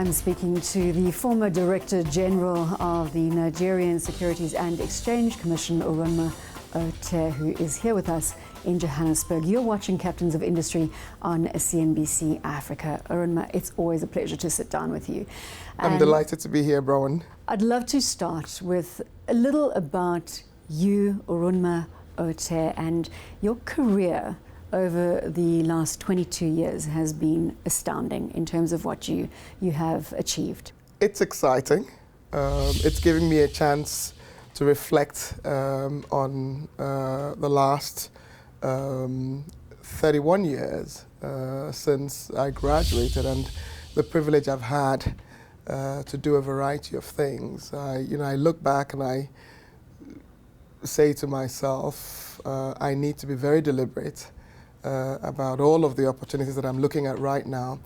I'm speaking to the former Director General of the Nigerian Securities and Exchange Commission, Arunmah, Oteh, who is here with us in Johannesburg. You're watching Captains of Industry on CNBC Africa. Arunmah, it's always a pleasure to sit down with you. I'm delighted to be here, Bronwyn. I'd love to start with a little about you, Arunmah Oteh, and your career over the last 22 years has been astounding in terms of what you have achieved. It's exciting. It's giving me a chance to reflect on the last 31 years since I graduated, and the privilege I've had to do a variety of things. I look back and I say to myself, I need to be very deliberate about all of the opportunities that I'm looking at right now,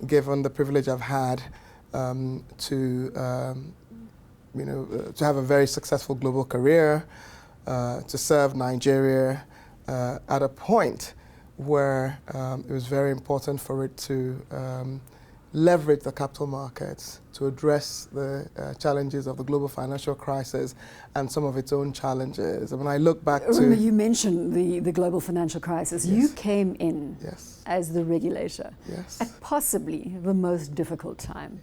given the privilege I've had to have a very successful global career, to serve Nigeria at a point where it was very important for it to leverage the capital markets to address the challenges of the global financial crisis and some of its own challenges. And when I look back to... You mentioned the global financial crisis. Yes. You came in as the regulator at possibly the most difficult time,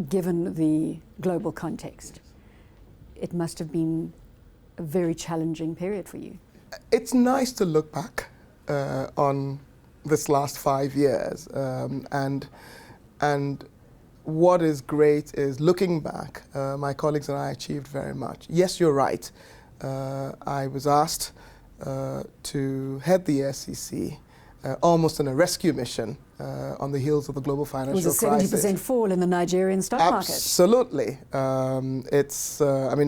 given the global context. It must have been a very challenging period for you. It's nice to look back on this last 5 years, and what is great is looking back, my colleagues and I achieved very much. Yes, you're right. I was asked to head the SEC almost in a rescue mission on the heels of the global financial crisis. It was a 70% fall in the Nigerian stock market. Absolutely.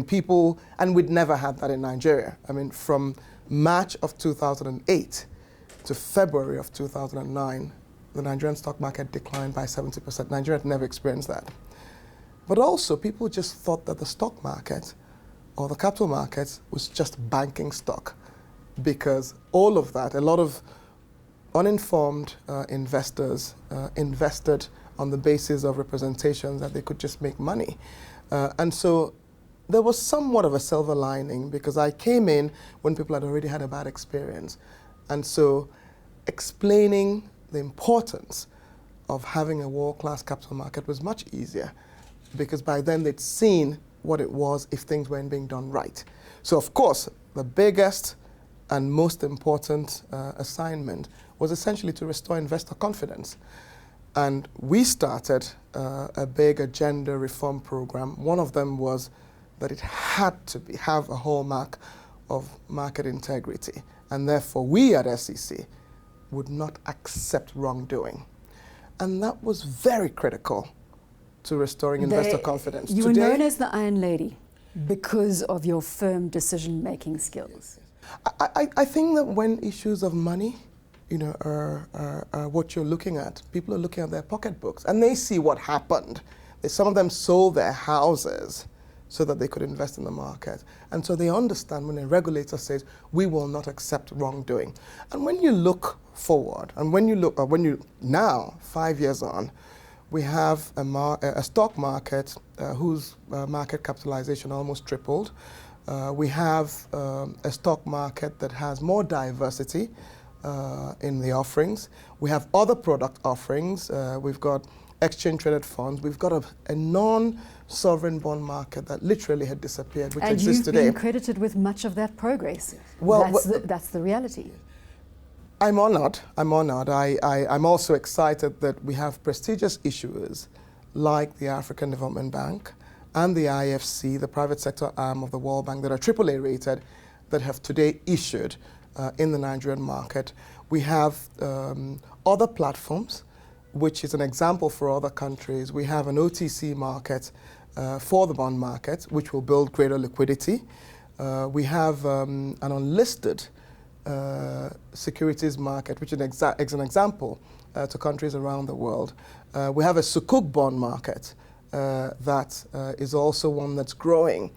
People, and we'd never had that in Nigeria. From March of 2008 to February of 2009, the Nigerian stock market declined by 70%. Nigeria had never experienced that. But also, people just thought that the stock market or the capital markets was just banking stock, because all of that, a lot of uninformed investors invested on the basis of representations that they could just make money. And so there was somewhat of a silver lining, because I came in when people had already had a bad experience. And so explaining the importance of having a world-class capital market was much easier, because by then they'd seen what it was if things weren't being done right. So of course, the biggest and most important assignment was essentially to restore investor confidence. And we started a big agenda reform program. One of them was that it had to have a hallmark of market integrity. And therefore, we at SEC would not accept wrongdoing. And that was very critical to restoring investor confidence. You were known as the Iron Lady because of your firm decision-making skills. I think that when issues of money are what you're looking at, people are looking at their pocketbooks and they see what happened. Some of them sold their houses so that they could invest in the market. And so they understand when a regulator says, we will not accept wrongdoing. And when you look forward, and when you now, 5 years on, we have a stock market whose market capitalization almost tripled. We have a stock market that has more diversity in the offerings. We have other product offerings. We've got exchange-traded funds. We've got a non-sovereign bond market that literally had disappeared, which exists today. And you've been credited with much of that progress. Well, that's the reality. I'm honored. I'm also excited that we have prestigious issuers like the African Development Bank and the IFC, the private sector arm of the World Bank, that are AAA rated, that have today issued in the Nigerian market. We have other platforms, which is an example for other countries. We have an OTC market for the bond market, which will build greater liquidity. We have an unlisted securities market, which is an example to countries around the world. We have a Sukuk bond market that is also one that's growing.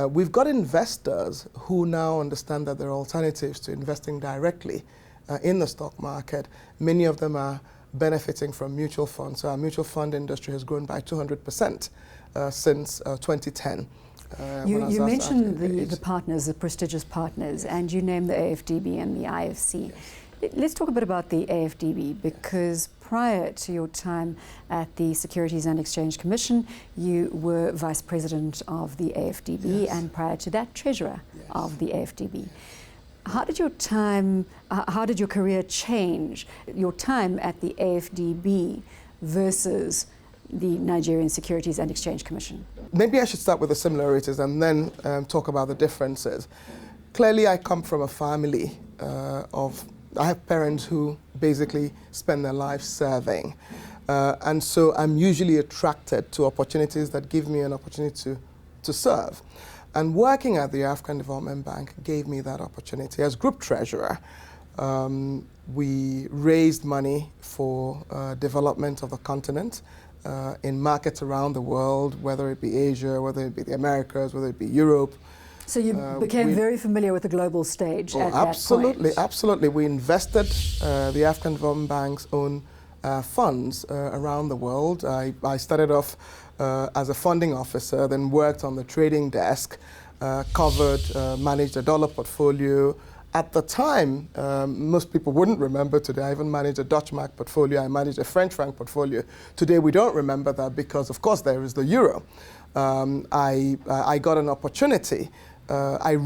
We've got investors who now understand that there are alternatives to investing directly in the stock market. Many of them are benefiting from mutual funds. So our mutual fund industry has grown by 200% since 2010. You mentioned the partners, the prestigious partners, and you named the AFDB and the IFC. Yes. Let's talk a bit about the AFDB, because prior to your time at the Securities and Exchange Commission, you were Vice President of the AFDB, yes, and prior to that, Treasurer, yes, of the AFDB. How did your career change, your time at the AFDB versus the Nigerian Securities and Exchange Commission? Maybe I should start with the similarities and then talk about the differences. Clearly, I come from a family I have parents who basically spend their lives serving. And so I'm usually attracted to opportunities that give me an opportunity to serve. And working at the African Development Bank gave me that opportunity. As Group Treasurer, we raised money for development of the continent in markets around the world, whether it be Asia, whether it be the Americas, whether it be Europe. So you became very familiar with the global stage at absolutely, that point. Absolutely. We invested the African Development Bank's own funds around the world. I started off as a funding officer, then worked on the trading desk, managed a dollar portfolio. At the time, most people wouldn't remember today, I even managed a Dutch mark portfolio, I managed a French franc portfolio. Today we don't remember that because, of course, there is the euro. I got an opportunity. It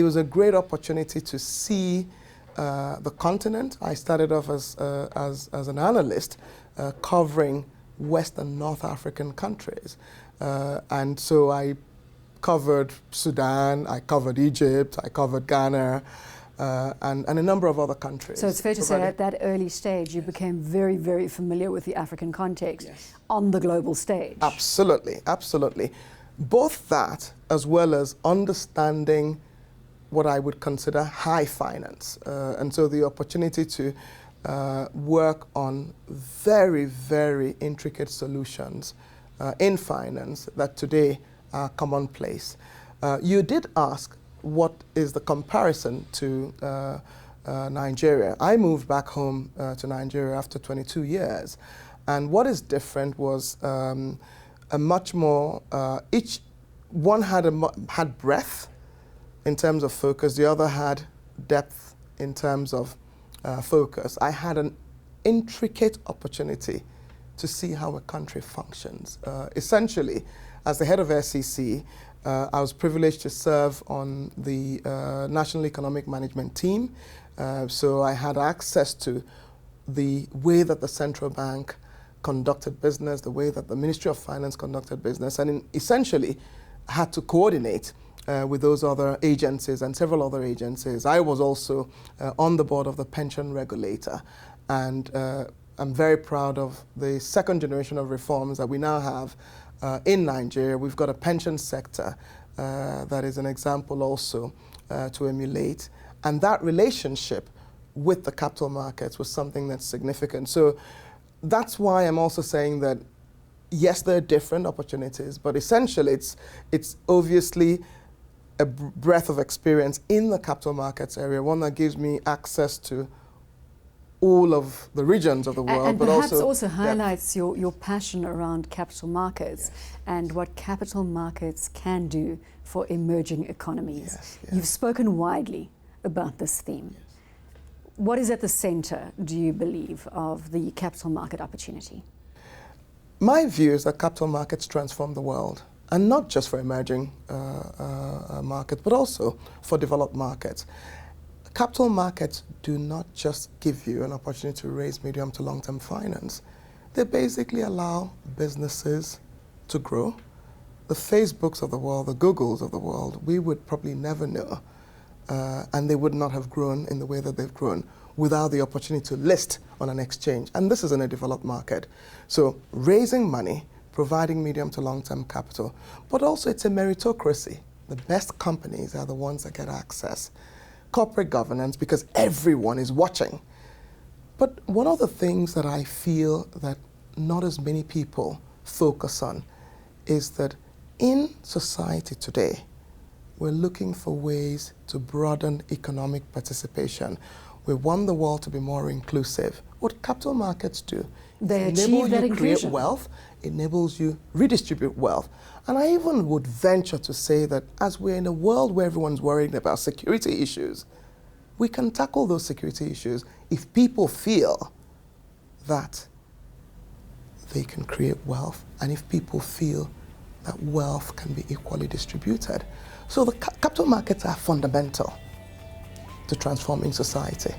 was a great opportunity to see the continent. I started off as an analyst covering West and North African countries. And so I covered Sudan, I covered Egypt, I covered Ghana, and a number of other countries. So it's fair to say at that early stage you became very, very familiar with the African context, yes, on the global stage. Absolutely, absolutely. Both that as well as understanding what I would consider high finance. And so the opportunity to work on very, very intricate solutions in finance that today are commonplace. You did ask what is the comparison to Nigeria. I moved back home to Nigeria after 22 years. And what is different was a much more, each one had breadth in terms of focus, the other had depth in terms of focus. I had an intricate opportunity to see how a country functions. Essentially, as the head of SEC, I was privileged to serve on the National Economic Management team. So I had access to the way that the central bank conducted business, the way that the Ministry of Finance conducted business, and essentially had to coordinate with those other agencies and several other agencies. I was also on the board of the pension regulator, and I'm very proud of the second generation of reforms that we now have in Nigeria. We've got a pension sector that is an example also to emulate, and that relationship with the capital markets was something that's significant. So that's why I'm also saying that, yes, there are different opportunities, but essentially it's obviously a breadth of experience in the capital markets area, one that gives me access to all of the regions of the world. And perhaps also highlights your passion around capital markets, yes, and what capital markets can do for emerging economies. Yes, yes. You've spoken widely about this theme. Yes. What is at the center, do you believe, of the capital market opportunity? My view is that capital markets transform the world, and not just for emerging markets, but also for developed markets. Capital markets do not just give you an opportunity to raise medium to long-term finance. They basically allow businesses to grow. The Facebooks of the world, the Googles of the world, we would probably never know, and they would not have grown in the way that they've grown without the opportunity to list on an exchange. And this is in a developed market. So raising money, providing medium to long-term capital, but also it's a meritocracy. The best companies are the ones that get access. Corporate governance, because everyone is watching. But one of the things that I feel that not as many people focus on is that in society today, we're looking for ways to broaden economic participation. We want the world to be more inclusive. What capital markets do, they enable achieve that you create inclusion. wealth, enables you redistribute wealth. And I even would venture to say that as we're in a world where everyone's worrying about security issues, we can tackle those security issues if people feel that they can create wealth, and if people feel that wealth can be equally distributed. So the capital markets are fundamental to transforming society.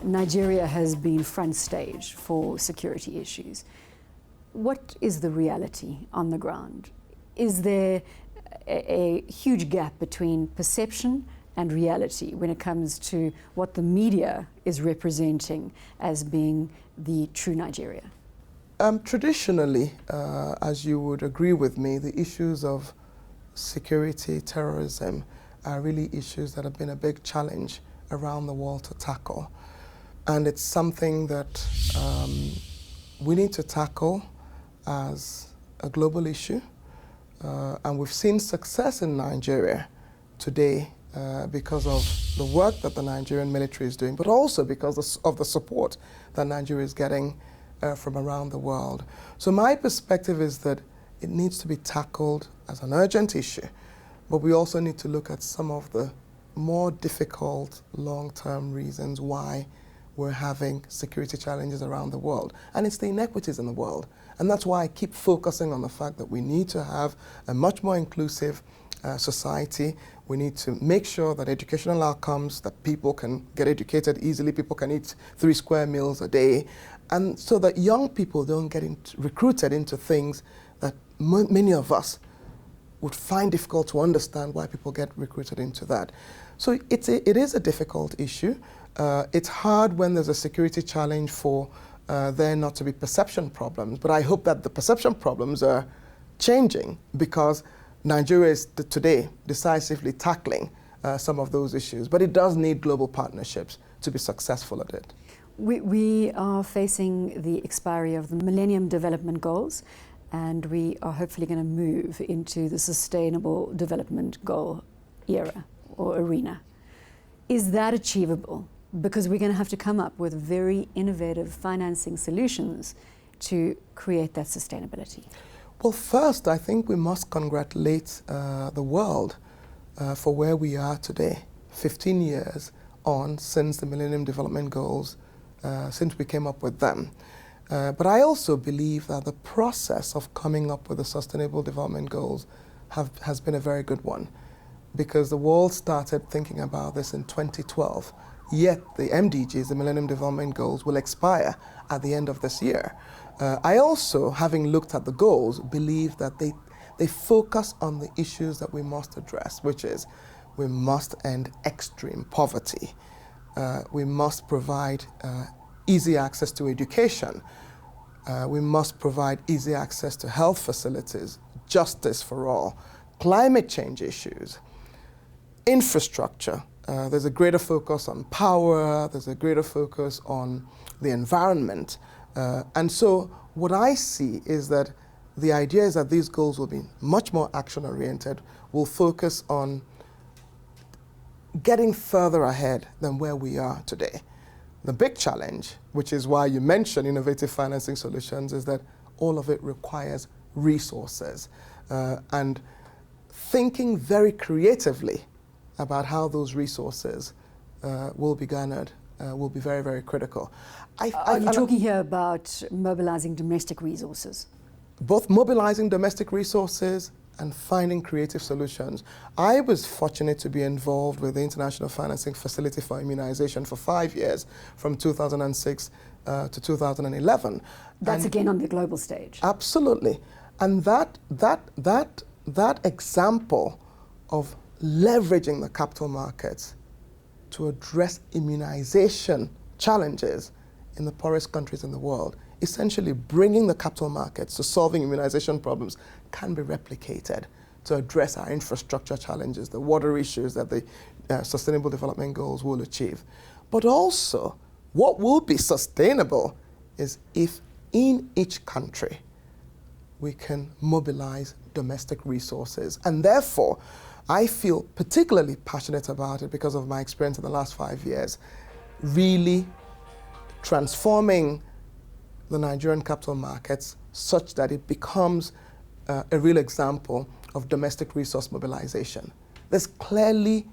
Nigeria has been front stage for security issues. What is the reality on the ground? Is there a huge gap between perception and reality when it comes to what the media is representing as being the true Nigeria? Traditionally, as you would agree with me, the issues of security, terrorism are really issues that have been a big challenge around the world to tackle. And it's something that we need to tackle as a global issue. And we've seen success in Nigeria today because of the work that the Nigerian military is doing, but also because of the support that Nigeria is getting from around the world. So my perspective is that it needs to be tackled as an urgent issue, but we also need to look at some of the more difficult long-term reasons why we're having security challenges around the world. And it's the inequities in the world. And that's why I keep focusing on the fact that we need to have a much more inclusive society. We need to make sure that educational outcomes, that people can get educated easily, people can eat 3 square meals a day, and so that young people don't get recruited into things that many of us would find difficult to understand why people get recruited into that. So it is a difficult issue. It's hard when there's a security challenge for there not to be perception problems, but I hope that the perception problems are changing because Nigeria is today decisively tackling some of those issues, but it does need global partnerships to be successful at it. We are facing the expiry of the Millennium Development Goals, and we are hopefully going to move into the Sustainable Development Goal era or arena. Is that achievable? Because we're going to have to come up with very innovative financing solutions to create that sustainability. Well, first, I think we must congratulate the world for where we are today, 15 years on since the Millennium Development Goals, since we came up with them. But I also believe that the process of coming up with the Sustainable Development Goals has been a very good one, because the world started thinking about this in 2012. Yet the MDGs, the Millennium Development Goals, will expire at the end of this year. I also, having looked at the goals, believe that they focus on the issues that we must address, which is we must end extreme poverty. We must provide easy access to education. We must provide easy access to health facilities, justice for all, climate change issues, infrastructure. There's a greater focus on power, there's a greater focus on the environment. And so what I see is that the idea is that these goals will be much more action-oriented, will focus on getting further ahead than where we are today. The big challenge, which is why you mentioned innovative financing solutions, is that all of it requires resources. And thinking very creatively about how those resources will be garnered will be very, very critical. Are you talking here about mobilizing domestic resources? Both mobilizing domestic resources and finding creative solutions. I was fortunate to be involved with the International Financing Facility for Immunization for 5 years, from 2006 to 2011. That's again on the global stage. Absolutely. And that that example of leveraging the capital markets to address immunization challenges in the poorest countries in the world, essentially bringing the capital markets to solving immunization problems, can be replicated to address our infrastructure challenges, the water issues that the Sustainable Development Goals will achieve. But also, what will be sustainable is if in each country we can mobilize domestic resources. And therefore, I feel particularly passionate about it because of my experience in the last 5 years, really transforming the Nigerian capital markets such that it becomes a real example of domestic resource mobilization. There's clearly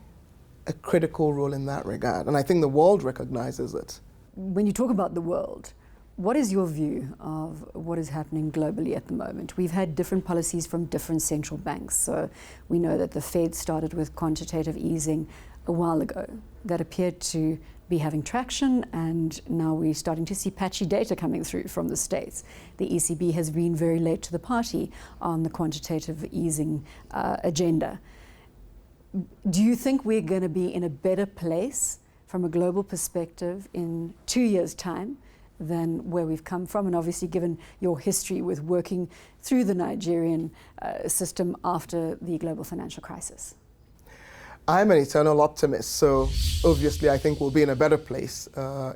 a critical role in that regard, and I think the world recognizes it. When you talk about the world, what is your view of what is happening globally at the moment? We've had different policies from different central banks. So we know that the Fed started with quantitative easing a while ago. That appeared to be having traction, and now we're starting to see patchy data coming through from the States. The ECB has been very late to the party on the quantitative easing agenda. Do you think we're going to be in a better place from a global perspective in 2 years' time than where we've come from? And obviously, given your history with working through the Nigerian system after the global financial crisis. I'm an eternal optimist, so obviously I think we'll be in a better place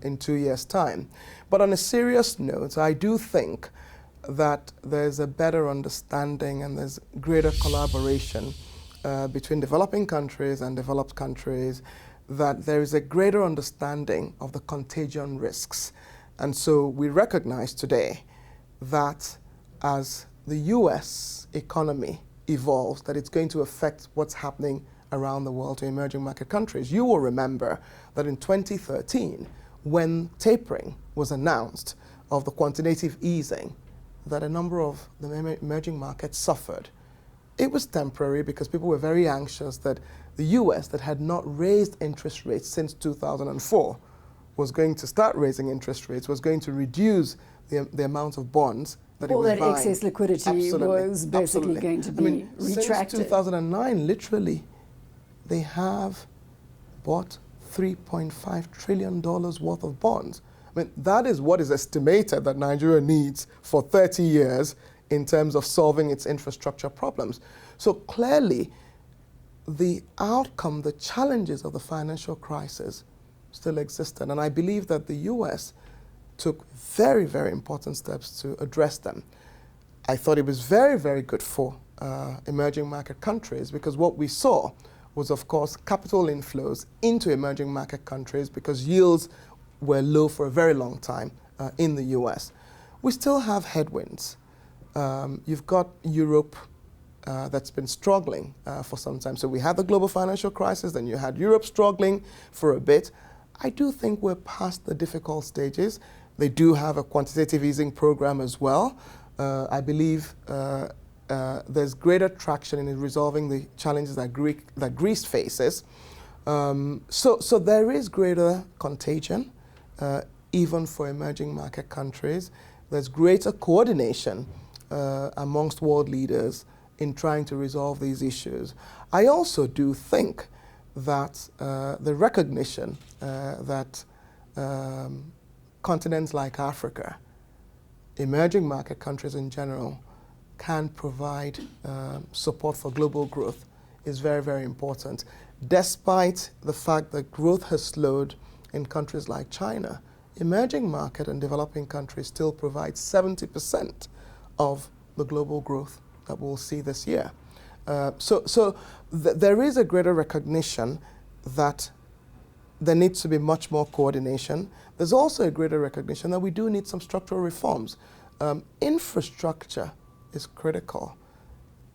in 2 years' time. But on a serious note, I do think that there's a better understanding and there's greater collaboration between developing countries and developed countries, that there is a greater understanding of the contagion risks. And so we recognize today that as the US economy evolves, that it's going to affect what's happening around the world to emerging market countries. You will remember that in 2013, when tapering was announced of the quantitative easing, that a number of the emerging markets suffered. It was temporary because people were very anxious that the US, that had not raised interest rates since 2004, was going to start raising interest rates, was going to reduce the amount of bonds that it was buying. All that excess liquidity was basically going to be retracted. Since 2009, literally, they have bought $3.5 trillion worth of bonds. I mean, that is what is estimated that Nigeria needs for 30 years in terms of solving its infrastructure problems. So clearly, the outcome, the challenges of the financial crisis still existed. And I believe that the US took very, very important steps to address them. I thought it was very, very good for emerging market countries, because what we saw was, of course, capital inflows into emerging market countries because yields were low for a very long time in the US. We still have headwinds. You've got Europe that's been struggling for some time. So we had the global financial crisis, then you had Europe struggling for a bit. I do think we're past the difficult stages. They do have a quantitative easing program as well. I believe there's greater traction in resolving the challenges that Greece faces. So there is greater contagion, even for emerging market countries. There's greater coordination amongst world leaders in trying to resolve these issues. I also do think that the recognition that continents like Africa, emerging market countries in general, can provide support for global growth is very, very important. Despite the fact that growth has slowed in countries like China, emerging market and developing countries still provide 70% of the global growth that we'll see this year. So there is a greater recognition that there needs to be much more coordination. There's also a greater recognition that we do need some structural reforms. Infrastructure is critical.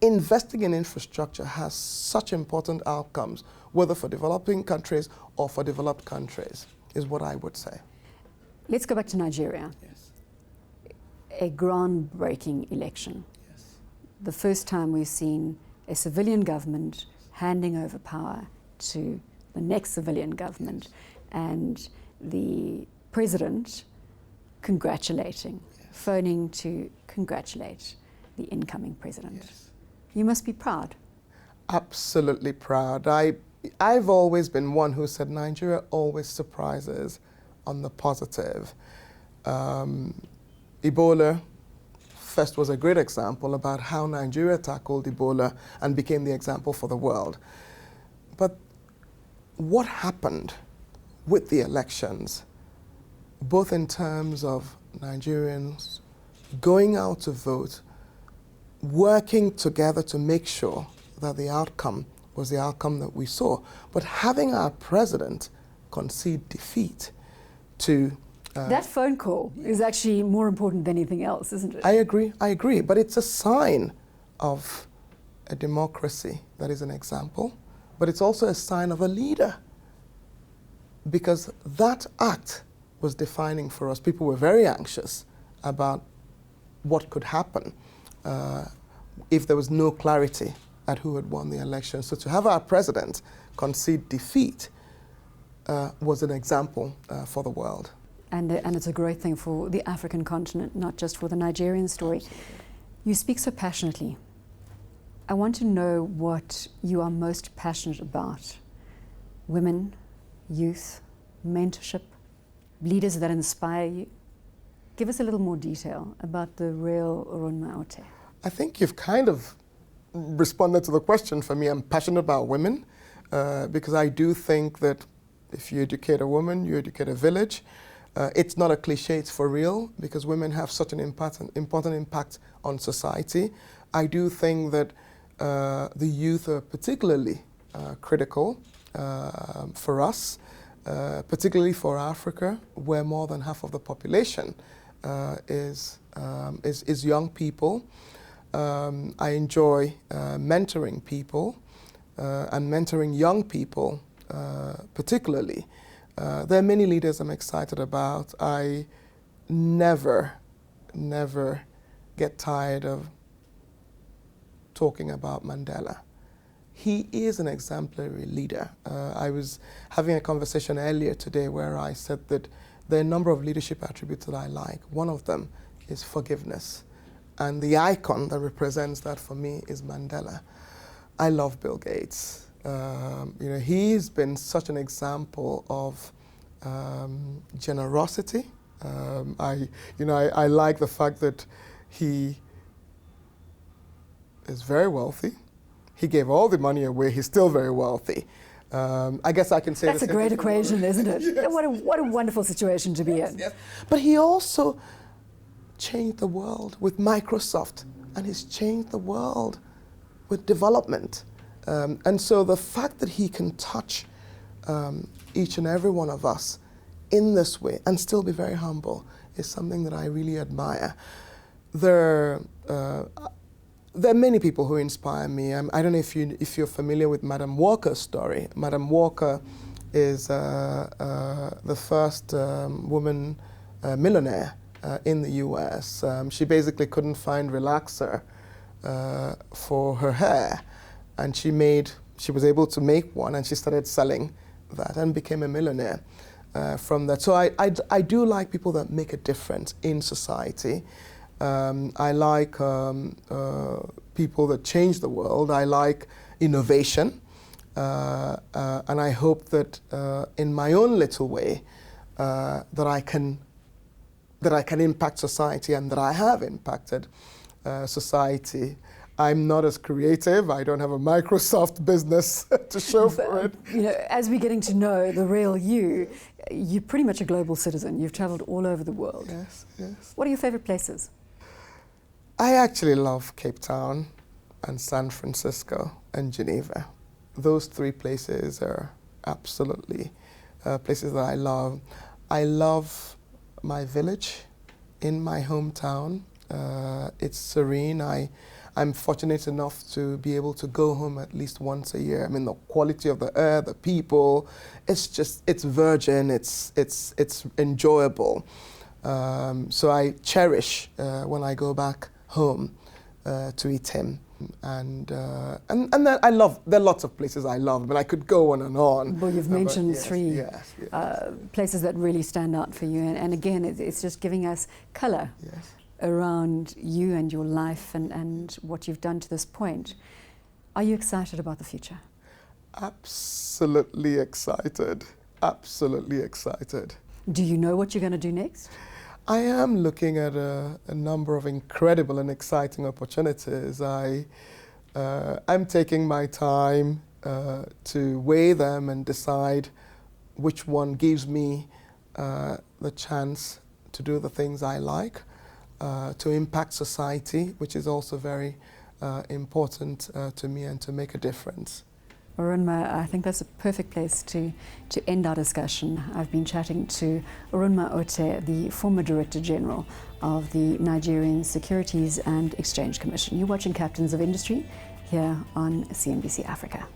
Investing in infrastructure has such important outcomes, whether for developing countries or for developed countries, is what I would say. Let's go back to Nigeria. Yes. A groundbreaking election. Yes. The first time we've seen a civilian government handing over power to the next civilian government, and the president congratulating, phoning to congratulate the incoming president. Yes. You must be proud. Absolutely proud. I've always been one who said Nigeria always surprises on the positive. Ebola first was a great example about how Nigeria tackled Ebola and became the example for the world. But what happened with the elections, both in terms of Nigerians going out to vote, working together to make sure that the outcome was the outcome that we saw, but having our president concede defeat to... that phone call is actually more important than anything else, isn't it? I agree, but it's a sign of a democracy that is an example, but it's also a sign of a leader, because that act was defining for us. People were very anxious about what could happen if there was no clarity at who had won the election. So to have our president concede defeat was an example for the world. And it's a great thing for the African continent, not just for the Nigerian story. You speak so passionately. I want to know what you are most passionate about. Women, youth, mentorship, leaders that inspire you. Give us a little more detail about the real Arunma Oteh. I think you've kind of responded to the question for me. I'm passionate about women because I do think that if you educate a woman, you educate a village. It's not a cliche, it's for real, because women have such an important impact on society. I do think that the youth are particularly critical for us, particularly for Africa, where more than half of the population is young people. I enjoy mentoring people and mentoring young people particularly. There are many leaders I'm excited about. I never get tired of talking about Mandela. He is an exemplary leader. I was having a conversation earlier today where I said that there are a number of leadership attributes that I like. One of them is forgiveness. And the icon that represents that for me is Mandela. I love Bill Gates. He's been such an example of generosity. I like the fact that he is very wealthy. He gave all the money away. He's still very wealthy. I guess I can say that's a great equation, isn't it? Yes. What a wonderful situation to be in. Yes. But he also changed the world with Microsoft, and he's changed the world with development. And so the fact that he can touch each and every one of us in this way and still be very humble is something that I really admire. There are many people who inspire me. I don't know if you're familiar with Madam Walker's story. Madam Walker is the first woman millionaire in the US. She basically couldn't find relaxer for her hair, and she was able to make one, and she started selling that and became a millionaire from that. So I do like people that make a difference in society. I like people that change the world. I like innovation, and I hope that in my own little way that I can impact society, and that I have impacted society. I'm not as creative. I don't have a Microsoft business to show for it. As we're getting to know the real you, you're pretty much a global citizen. You've traveled all over the world. Yes, yes. What are your favorite places? I actually love Cape Town and San Francisco and Geneva. Those three places are absolutely places that I love. I love my village in my hometown. It's serene. I'm fortunate enough to be able to go home at least once a year. I mean, the quality of the air, the people, it's virgin, it's enjoyable. So I cherish when I go back home to Oteh. And then there are lots of places I love, but I could go on and on. Well, you've mentioned three yes. places that really stand out for you, and again, it's just giving us colour. Yes. around you and your life and what you've done to this point. Are you excited about the future? Absolutely excited. Absolutely excited. Do you know what you're going to do next? I am looking at a number of incredible and exciting opportunities. I'm taking my time to weigh them and decide which one gives me the chance to do the things I like, to impact society, which is also very important to me, and to make a difference. Arunma, I think that's a perfect place to end our discussion. I've been chatting to Arunma Oteh, the former Director General of the Nigerian Securities and Exchange Commission. You're watching Captains of Industry here on CNBC Africa.